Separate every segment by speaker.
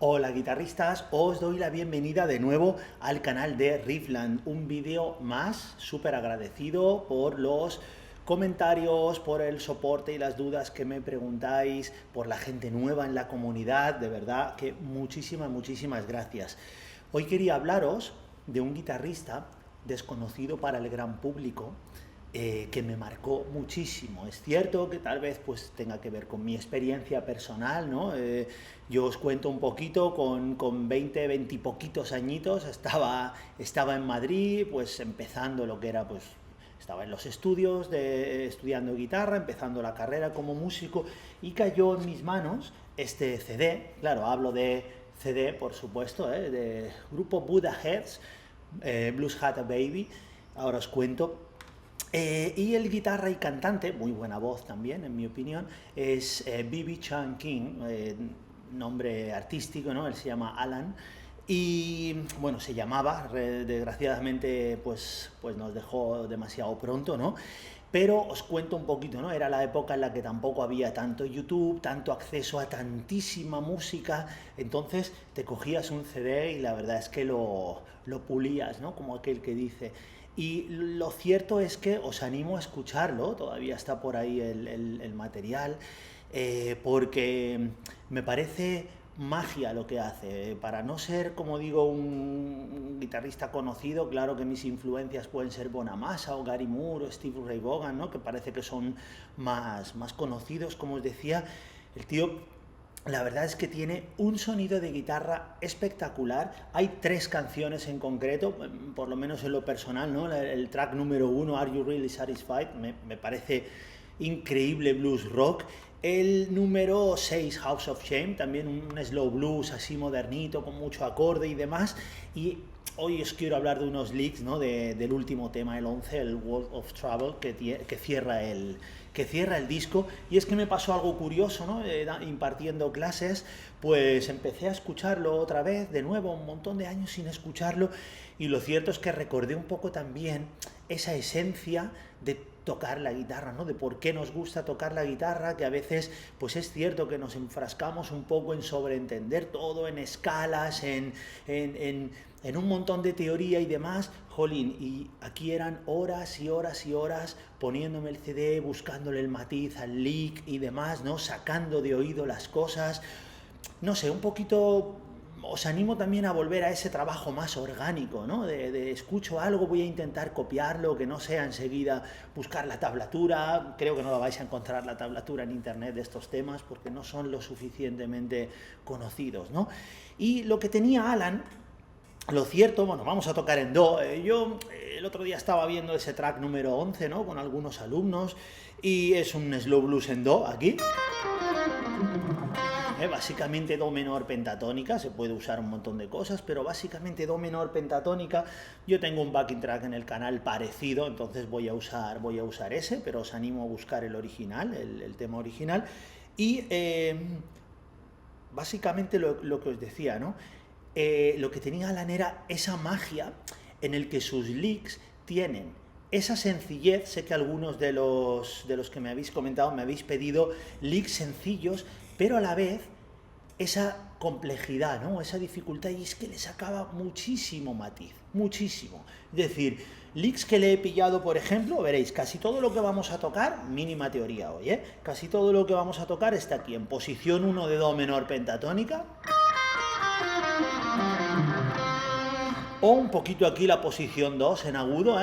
Speaker 1: Hola guitarristas, os doy la bienvenida de nuevo al canal de Riffland, un vídeo más, súper agradecido por los comentarios, por el soporte y las dudas que me preguntáis, por la gente nueva en la comunidad, de verdad que muchísimas gracias. Hoy quería hablaros de un guitarrista desconocido para el gran público, que me marcó muchísimo. Es cierto que tal vez pues tenga que ver con mi experiencia personal, ¿no? Yo os cuento un poquito, con 20 y poquitos añitos, estaba en Madrid, pues empezando lo que era, pues estaba en los estudios, estudiando guitarra, empezando la carrera como músico, y cayó en mis manos este CD, claro, hablo de CD, por supuesto, de grupo Buddha Heads, Blues Hat a Baby, ahora os cuento. Y el guitarra y cantante, muy buena voz también, en mi opinión, es B.B. Chan King, nombre artístico, ¿no? Él se llama Alan. Y bueno, se llamaba, desgraciadamente, pues nos dejó demasiado pronto, ¿no? Pero os cuento un poquito, ¿no? Era la época en la que tampoco había tanto YouTube, tanto acceso a tantísima música, entonces te cogías un CD y la verdad es que lo pulías, ¿no? Como aquel que dice. Y lo cierto es que os animo a escucharlo, todavía está por ahí el material, porque me parece magia lo que hace. Para no ser, como digo, un guitarrista conocido, claro que mis influencias pueden ser Bonamassa o Gary Moore o Steve Ray Vaughan, ¿no? Que parece que son más conocidos, como os decía. El tío, la verdad es que tiene un sonido de guitarra espectacular. Hay 3 canciones en concreto, por lo menos en lo personal, ¿no? El track número 1, Are You Really Satisfied, me parece increíble blues rock. El número 6, House of Shame, también un slow blues así modernito, con mucho acorde y demás. Y hoy os quiero hablar de unos licks, ¿no? Del último tema, el 11, el World of Trouble, que cierra el disco. Y es que me pasó algo curioso, ¿no? Impartiendo clases, pues empecé a escucharlo otra vez, de nuevo, un montón de años sin escucharlo, y lo cierto es que recordé un poco también esa esencia de tocar la guitarra, ¿no? De por qué nos gusta tocar la guitarra, que a veces pues es cierto que nos enfrascamos un poco en sobreentender todo, en escalas, en un montón de teoría y demás. Jolín, y aquí eran horas y horas y horas poniéndome el CD, buscándole el matiz al lick y demás, ¿no? Sacando de oído las cosas. No sé, un poquito os animo también a volver a ese trabajo más orgánico, ¿no? De escucho algo, voy a intentar copiarlo, que no sea enseguida buscar la tablatura. Creo que no la vais a encontrar la tablatura en internet de estos temas porque no son lo suficientemente conocidos, ¿no? Y lo que tenía Alan, lo cierto, bueno, vamos a tocar en do. Yo el otro día estaba viendo ese track número 11, ¿no? Con algunos alumnos, y es un slow blues en do, aquí. Básicamente do menor pentatónica, se puede usar un montón de cosas, pero básicamente do menor pentatónica. Yo tengo un backing track en el canal parecido, entonces voy a usar ese, pero os animo a buscar el original, el tema original. Y básicamente lo que os decía, ¿no? Lo que tenía Alan era esa magia en el que sus licks tienen esa sencillez. Sé que algunos de los que me habéis comentado me habéis pedido licks sencillos, pero a la vez esa complejidad, ¿no? Esa dificultad, y es que le sacaba muchísimo matiz, muchísimo. Es decir, licks que le he pillado, por ejemplo, veréis, casi todo lo que vamos a tocar, mínima teoría hoy, casi todo lo que vamos a tocar está aquí, en posición 1 de do menor pentatónica, o un poquito aquí la posición 2 en agudo,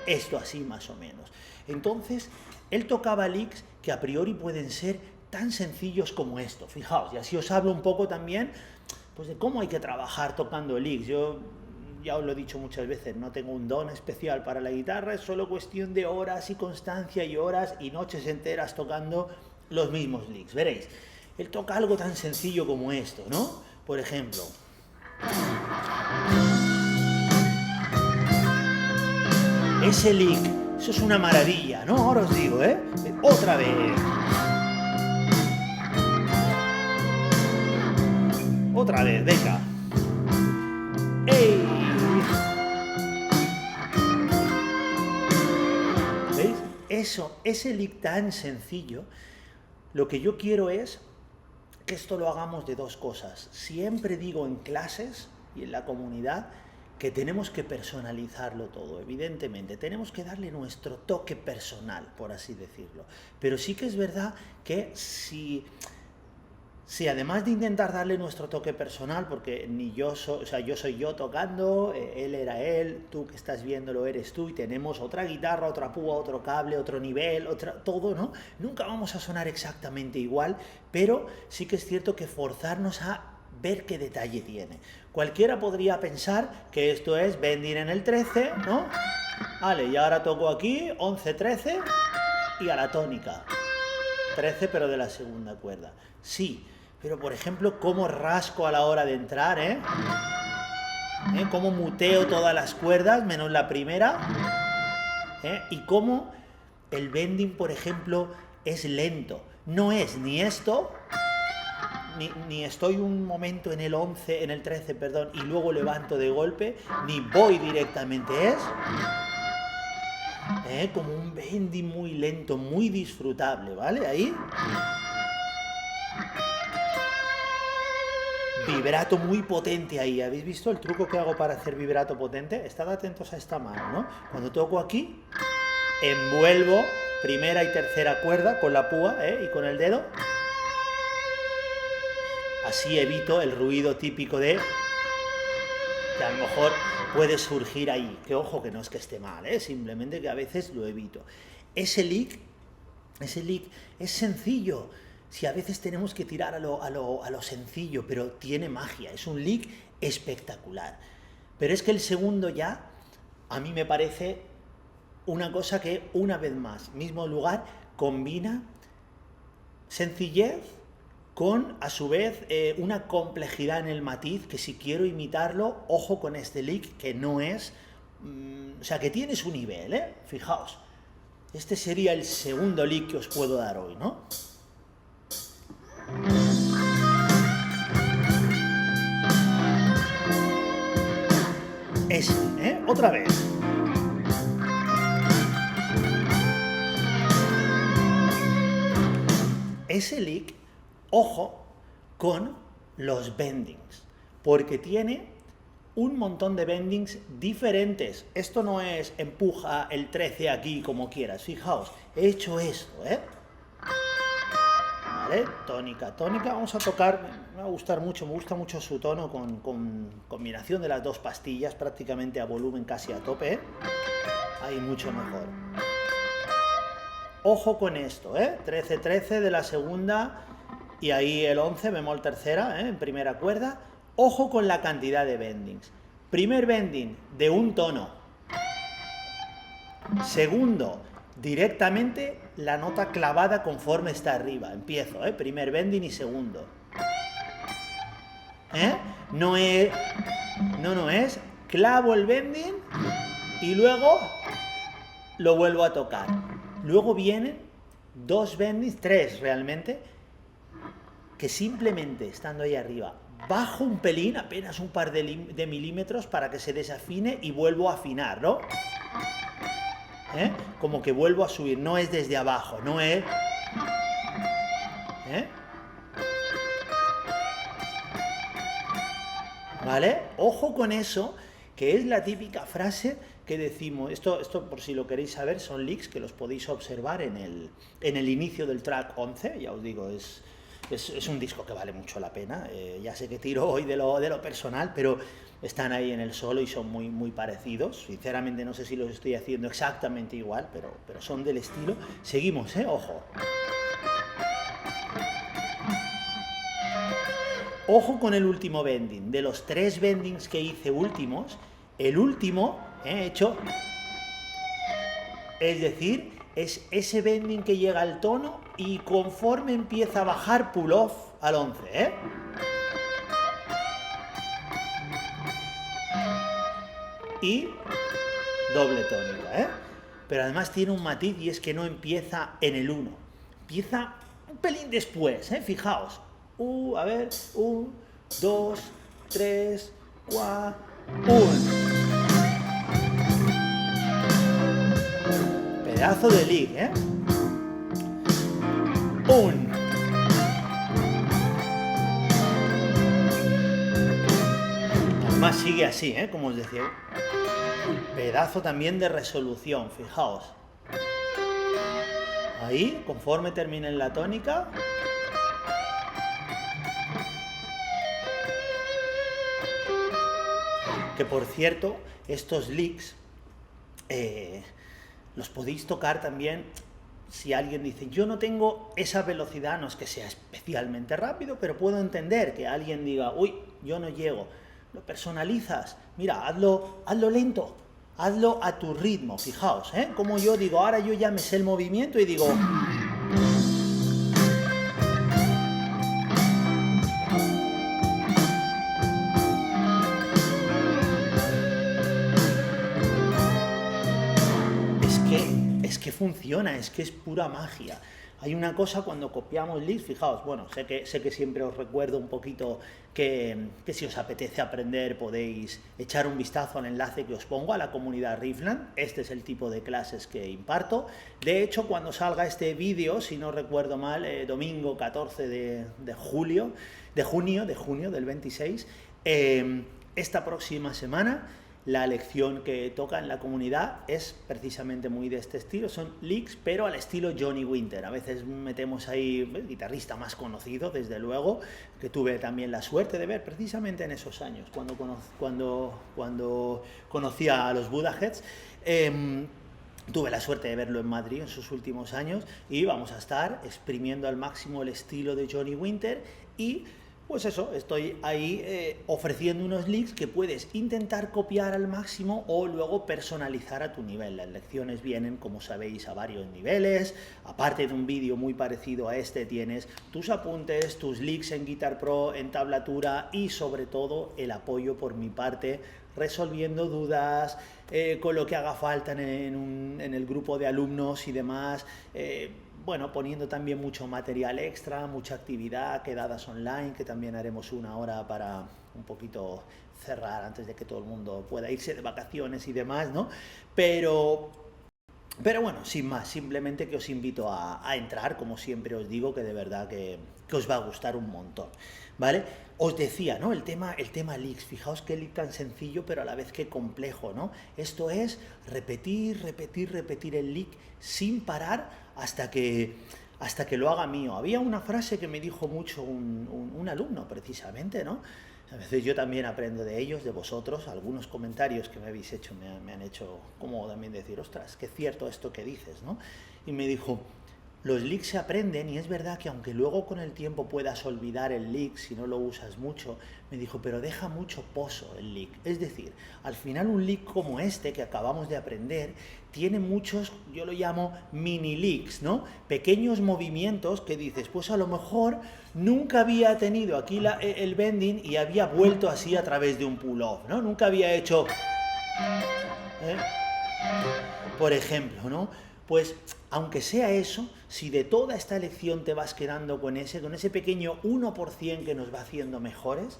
Speaker 1: esto así más o menos. Entonces, él tocaba licks que a priori pueden ser tan sencillos como esto, fijaos, y así os hablo un poco también pues de cómo hay que trabajar tocando licks. Yo ya os lo he dicho muchas veces, no tengo un don especial para la guitarra, es solo cuestión de horas y constancia y horas y noches enteras tocando los mismos licks. Veréis, él toca algo tan sencillo como esto, ¿no? Por ejemplo, ese lick, eso es una maravilla, ¿no? Ahora os digo, otra vez. Otra vez, venga. ¡Ey! ¿Veis? Eso, ese lick tan sencillo, lo que yo quiero es que esto lo hagamos de dos cosas. Siempre digo en clases y en la comunidad que tenemos que personalizarlo todo, evidentemente. Tenemos que darle nuestro toque personal, por así decirlo. Pero sí que es verdad que si además de intentar darle nuestro toque personal, porque ni yo soy, o sea, yo soy yo tocando, él era él, tú que estás viéndolo eres tú, y tenemos otra guitarra, otra púa, otro cable, otro nivel, todo, ¿no? Nunca vamos a sonar exactamente igual, pero sí que es cierto que forzarnos a ver qué detalle tiene. Cualquiera podría pensar que esto es bending en el 13, ¿no? Vale, y ahora toco aquí 11, 13 y a la tónica. 13 pero de la segunda cuerda. Sí, pero por ejemplo, cómo rasco a la hora de entrar, cómo muteo todas las cuerdas menos la primera, y cómo el bending, por ejemplo, es lento. No es ni esto, ni estoy un momento en el 11, en el 13, perdón, y luego levanto de golpe, ni voy directamente, es como un bending muy lento, muy disfrutable, ¿vale? Ahí. Vibrato muy potente ahí. ¿Habéis visto el truco que hago para hacer vibrato potente? Estad atentos a esta mano, ¿no? Cuando toco aquí, envuelvo primera y tercera cuerda con la púa, y con el dedo. Así evito el ruido típico de que a lo mejor puede surgir ahí. Que ojo, que no es que esté mal, simplemente que a veces lo evito. Ese lick es sencillo. Si a veces tenemos que tirar a lo sencillo, pero tiene magia, es un lick espectacular. Pero es que el segundo ya, a mí me parece una cosa que, una vez más, mismo lugar, combina sencillez con, a su vez, una complejidad en el matiz, que si quiero imitarlo, ojo con este lick, que no es... o sea, que tiene su nivel, Fijaos. Este sería el segundo lick que os puedo dar hoy, ¿no? Ese, otra vez. Ese lick, ojo con los bendings, porque tiene un montón de bendings diferentes. Esto no es empuja el 13 aquí como quieras. Fijaos, he hecho esto, ¿Vale? Tónica, tónica. Vamos a tocar, me va a gustar mucho, me gusta mucho su tono con combinación de las dos pastillas, prácticamente a volumen casi a tope, Ahí mucho mejor. Ojo con esto, 13, 13 de la segunda y ahí el 11, bemol tercera, en primera cuerda. Ojo con la cantidad de bendings. Primer bending de un tono. Segundo, directamente la nota clavada conforme está arriba. Empiezo, primer bending y segundo. No es clavo el bending y luego lo vuelvo a tocar. Luego vienen dos bendings, tres realmente, que simplemente estando ahí arriba bajo un pelín, apenas un par de milímetros para que se desafine y vuelvo a afinar, ¿no? Como que vuelvo a subir, no es desde abajo, no es... ¿Vale? Ojo con eso, que es la típica frase que decimos, esto por si lo queréis saber, son licks que los podéis observar en el inicio del track 11, ya os digo, es un disco que vale mucho la pena, ya sé que tiro hoy de lo personal, pero están ahí en el solo y son muy, muy parecidos. Sinceramente no sé si los estoy haciendo exactamente igual, pero son del estilo. Seguimos, ojo. Ojo con el último bending. De los 3 bendings que hice últimos, el último he hecho, es decir, es ese bending que llega al tono y conforme empieza a bajar pull off al 11, Y doble tónica, Pero además tiene un matiz y es que no empieza en el 1. Empieza un pelín después, Fijaos. A ver, 1, 2, 3, 4, 1. Pedazo de lick, 1, Además sigue así, ¿eh? Como os decía. Pedazo también de resolución, fijaos. Ahí, conforme termine en la tónica. Que por cierto, estos licks los podéis tocar también si alguien dice, yo no tengo esa velocidad, no es que sea especialmente rápido, pero puedo entender que alguien diga, uy, yo no llego. Lo personalizas, mira, hazlo lento, hazlo a tu ritmo, fijaos, ¿eh? Como yo digo, ahora yo ya me sé el movimiento y digo... Es que funciona, es que es pura magia. Hay una cosa cuando copiamos licks, fijaos, bueno, sé que siempre os recuerdo un poquito que si os apetece aprender podéis echar un vistazo al enlace que os pongo a la comunidad Riffland. Este es el tipo de clases que imparto. De hecho, cuando salga este vídeo, si no recuerdo mal, domingo 14 de junio del 26, esta próxima semana, la lección que toca en la comunidad es precisamente muy de este estilo, son licks, pero al estilo Johnny Winter. A veces metemos ahí el guitarrista más conocido, desde luego, que tuve también la suerte de ver precisamente en esos años, cuando conocía a los Buddha Heads. Tuve la suerte de verlo en Madrid en sus últimos años y vamos a estar exprimiendo al máximo el estilo de Johnny Winter y... Pues eso, estoy ahí ofreciendo unos licks que puedes intentar copiar al máximo o luego personalizar a tu nivel. Las lecciones vienen, como sabéis, a varios niveles. Aparte de un vídeo muy parecido a este, tienes tus apuntes, tus licks en Guitar Pro, en tablatura y sobre todo el apoyo por mi parte, resolviendo dudas, con lo que haga falta en el grupo de alumnos y demás. Bueno, poniendo también mucho material extra, mucha actividad, quedadas online, que también haremos una hora para un poquito cerrar antes de que todo el mundo pueda irse de vacaciones y demás, ¿no? Pero bueno, sin más, simplemente que os invito a entrar, como siempre os digo, que de verdad que os va a gustar un montón, ¿vale? Os decía, ¿no? El tema licks, fijaos qué lick tan sencillo, pero a la vez que complejo, ¿no? Esto es repetir el lick sin parar hasta que lo haga mío. Había una frase que me dijo mucho un alumno, precisamente, ¿no? A veces yo también aprendo de ellos, de vosotros. Algunos comentarios que me habéis hecho me han hecho como también decir, ostras, qué cierto esto que dices, ¿no? Y me dijo, los licks se aprenden y es verdad que aunque luego con el tiempo puedas olvidar el lick si no lo usas mucho, me dijo, pero deja mucho pozo el lick. Es decir, al final un lick como este que acabamos de aprender tiene muchos, yo lo llamo mini licks, ¿no? Pequeños movimientos que dices, pues a lo mejor nunca había tenido aquí el bending y había vuelto así a través de un pull-off, ¿no? Nunca había hecho, por ejemplo, ¿no? Pues aunque sea eso, si de toda esta lección te vas quedando con ese pequeño 1% que nos va haciendo mejores,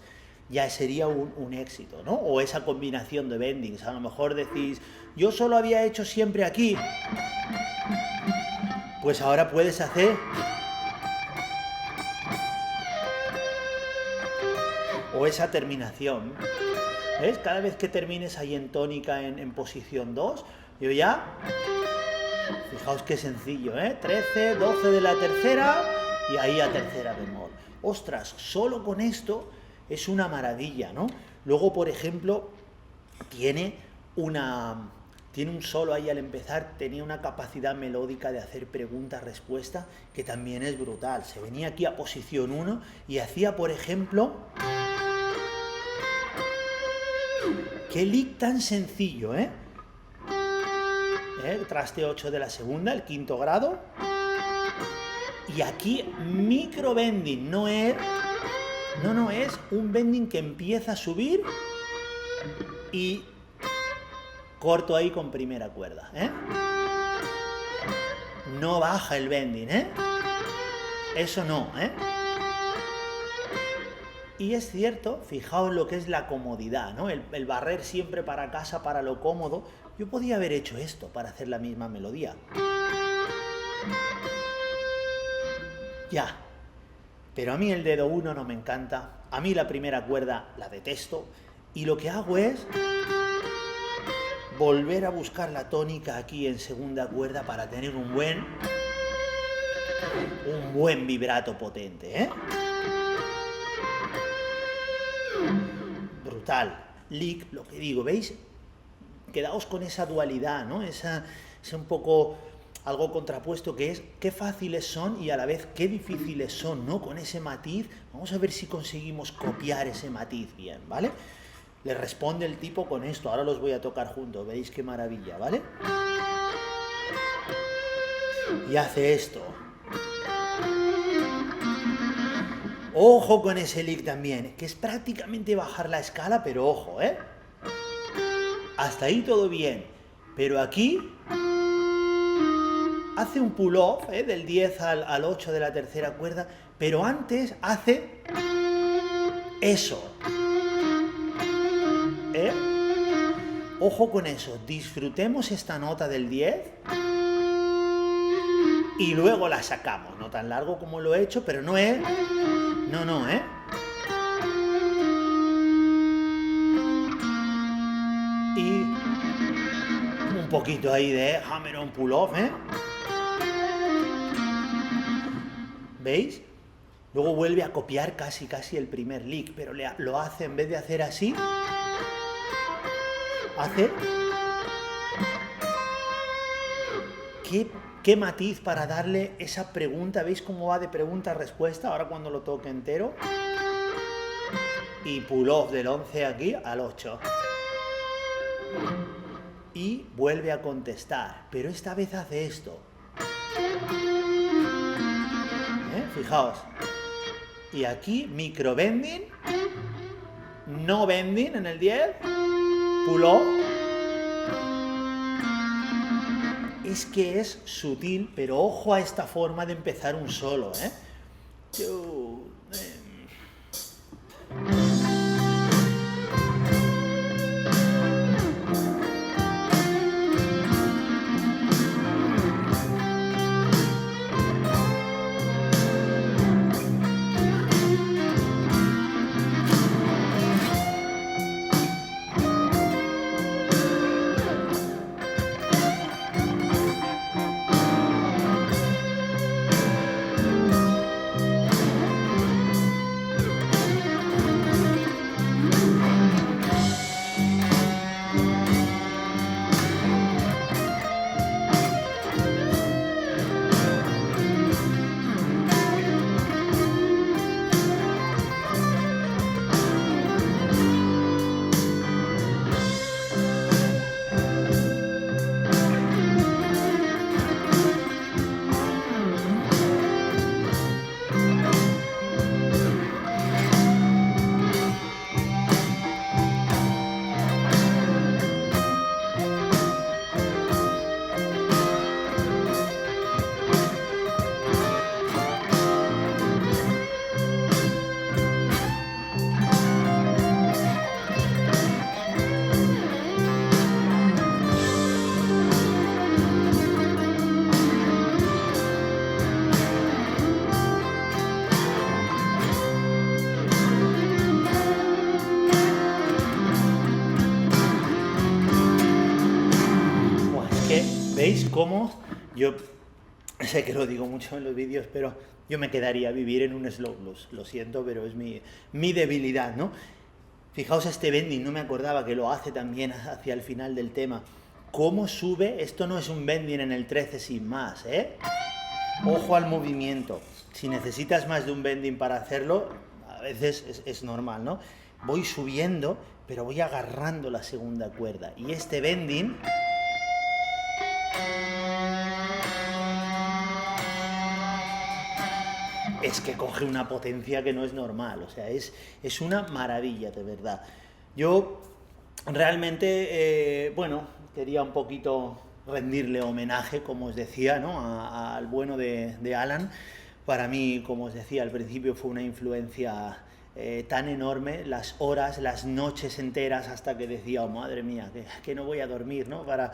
Speaker 1: ya sería un éxito, ¿no? O esa combinación de bendings. A lo mejor decís, yo solo había hecho siempre aquí, pues ahora puedes hacer... O esa terminación. ¿Ves? Cada vez que termines ahí en tónica en posición 2, yo ya... Fijaos qué sencillo, ¿eh? 13, 12 de la tercera y ahí a tercera bemol. Ostras, solo con esto es una maravilla, ¿no? Luego, por ejemplo, tiene un solo ahí al empezar, tenía una capacidad melódica de hacer pregunta-respuesta que también es brutal. Se venía aquí a posición 1 y hacía, por ejemplo... Qué lick tan sencillo, ¿eh? Traste 8 de la segunda, el quinto grado. Y aquí micro bending, no es un bending que empieza a subir y corto ahí con primera cuerda, ¿eh? No baja el bending, ¿eh? Eso no, ¿eh? Y es cierto, fijaos lo que es la comodidad, ¿no? El barrer siempre para casa, para lo cómodo. Yo podía haber hecho esto para hacer la misma melodía. Ya. Pero a mí el dedo 1 no me encanta. A mí la primera cuerda la detesto. Y lo que hago es volver a buscar la tónica aquí en segunda cuerda para tener un buen vibrato potente, ¿eh? Brutal. Lick, lo que digo, ¿veis? Quedaos con esa dualidad, ¿no? Es un poco algo contrapuesto que es qué fáciles son y a la vez qué difíciles son, ¿no? Con ese matiz, vamos a ver si conseguimos copiar ese matiz bien, ¿vale? Le responde el tipo con esto, ahora los voy a tocar juntos, veis qué maravilla, ¿vale? Y hace esto. Ojo con ese lick también, que es prácticamente bajar la escala, pero ojo, ¿eh? Hasta ahí todo bien, pero aquí hace un pull-off, del 10 al 8 de la tercera cuerda, pero antes hace eso. Ojo con eso, disfrutemos esta nota del 10 y luego la sacamos, no tan largo como lo he hecho, pero no es... No, Y un poquito ahí de hammer-on pull-off, ¿Veis? Luego vuelve a copiar casi el primer lick, pero lo hace, en vez de hacer así, hace... ¿Qué matiz para darle esa pregunta? ¿Veis cómo va de pregunta a respuesta? Ahora cuando lo toque entero. Y pull-off del 11 aquí al 8. Y vuelve a contestar, pero esta vez hace esto. Fijaos. Y aquí micro bending, no bending en el 10, pull-off. Es que es sutil, pero ojo a esta forma de empezar un solo, ¿Veis cómo? Yo sé que lo digo mucho en los vídeos, pero yo me quedaría a vivir en un slow blues. Lo siento, pero es mi debilidad, ¿no? Fijaos este bending, no me acordaba que lo hace también hacia el final del tema. ¿Cómo sube? Esto no es un bending en el 13 sin más, Ojo al movimiento. Si necesitas más de un bending para hacerlo, a veces es normal, ¿no? Voy subiendo, pero voy agarrando la segunda cuerda. Y este bending... es que coge una potencia que no es normal, o sea, es una maravilla, de verdad. Yo realmente, quería un poquito rendirle homenaje, como os decía, ¿no? Al bueno de Alan. Para mí, como os decía al principio, fue una influencia tan enorme, las horas, las noches enteras hasta que decía, oh madre mía, que no voy a dormir, ¿no? Para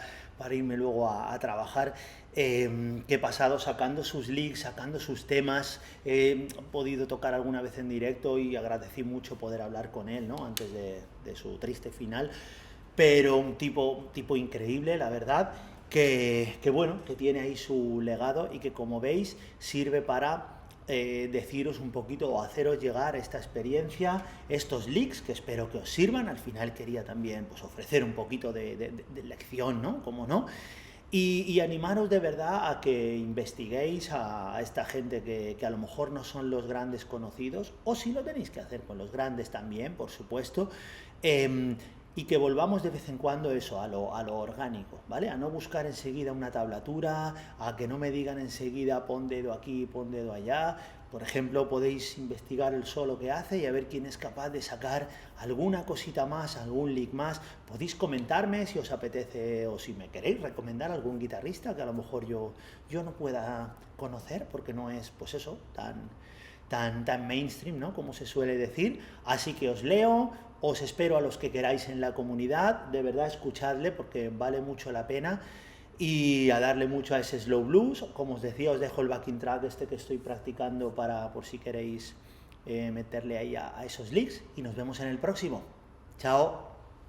Speaker 1: irme luego a trabajar. Que he pasado sacando sus leaks, sacando sus temas, he podido tocar alguna vez en directo y agradecí mucho poder hablar con él, ¿no? Antes de su triste final, pero un tipo increíble, la verdad, que bueno, que tiene ahí su legado y que como veis sirve para deciros un poquito o haceros llegar esta experiencia, estos leaks que espero que os sirvan. Al final quería también pues, ofrecer un poquito de lección, ¿no? Como no. Y animaros de verdad a que investiguéis a esta gente que a lo mejor no son los grandes conocidos, o si lo tenéis que hacer con los grandes también, por supuesto, y que volvamos de vez en cuando eso, a lo orgánico, ¿vale? A no buscar enseguida una tablatura, a que no me digan enseguida pon dedo aquí, pon dedo allá. Por ejemplo, podéis investigar el solo que hace y a ver quién es capaz de sacar alguna cosita más, algún lick más. Podéis comentarme si os apetece o si me queréis recomendar algún guitarrista que a lo mejor yo no pueda conocer porque no es, pues eso, tan mainstream, ¿no? Como se suele decir. Así que os leo, os espero a los que queráis en la comunidad, de verdad escuchadle porque vale mucho la pena. Y a darle mucho a ese slow blues. Como os decía, os dejo el backing track que estoy practicando por si queréis meterle ahí a esos licks y nos vemos en el próximo. Chao.